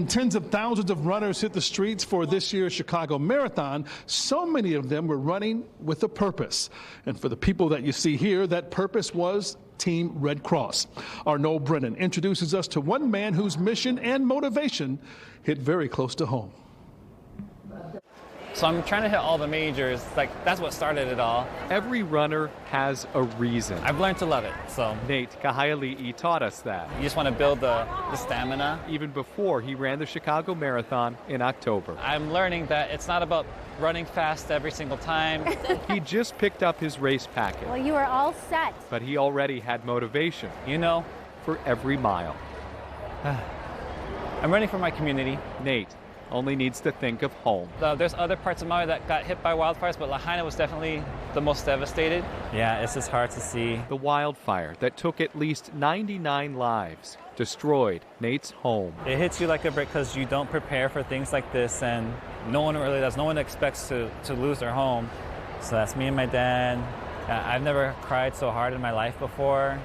When tens of thousands of runners hit the streets for this year's Chicago Marathon, so many of them were running with a purpose. And for the people that you see here, that purpose was Team Red Cross. Our Noel Brennan introduces us to one man whose mission and motivation hit very close to home. So I'm trying to hit all the majors. That's what started it all. Every runner has a reason. I've learned to love it. So Nate Kahaialii taught us that. You just want to build the stamina. Even before he ran the Chicago Marathon in October. I'm learning that it's not about running fast every single time. He just picked up his race packet. Well, you are all set. But he already had motivation. For every mile. I'm running for my community. Nate only needs to think of home. There's other parts of Maui that got hit by wildfires, but Lahaina was definitely the most devastated. Yeah, it's just hard to see. The wildfire that took at least 99 lives destroyed Nate's home. It hits you like a brick because you don't prepare for things like this, and no one really does. No one expects to lose their home. So that's me and my dad. I've never cried so hard in my life before,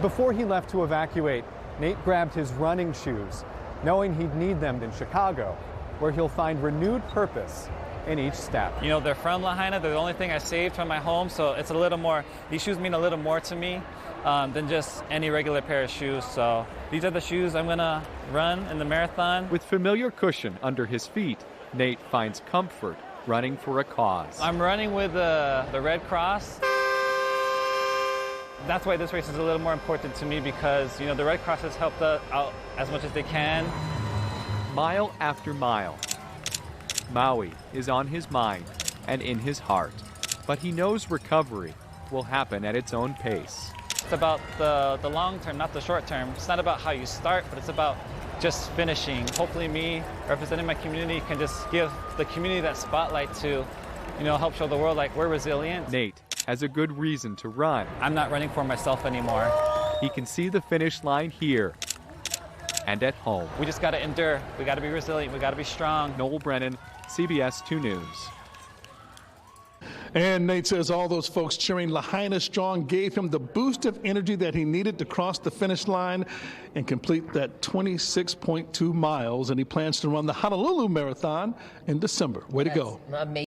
Before he left to evacuate, Nate grabbed his running shoes, knowing he'd need them in Chicago, where he'll find renewed purpose in each step. They're from Lahaina. They're the only thing I saved from my home, so it's a little more, these shoes mean a little more to me than just any regular pair of shoes. So these are the shoes I'm gonna run in the marathon. With familiar cushion under his feet, Nate finds comfort running for a cause. I'm running with the Red Cross. That's why this race is a little more important to me because, the Red Cross has helped us out as much as they can. Mile after mile, Maui is on his mind and in his heart. But he knows recovery will happen at its own pace. It's about the long term, not the short term. It's not about how you start, but it's about just finishing. Hopefully me, representing my community, can just give the community that spotlight to, help show the world we're resilient. Nate has a good reason to run. I'm not running for myself anymore. He can see the finish line here and at home. We just got to endure. We got to be resilient. We got to be strong. Noel Brennan, CBS 2 News. And Nate says all those folks cheering Lahaina strong gave him the boost of energy that he needed to cross the finish line and complete that 26.2 miles. And he plans to run the Honolulu Marathon in December. Way to go. Amazing.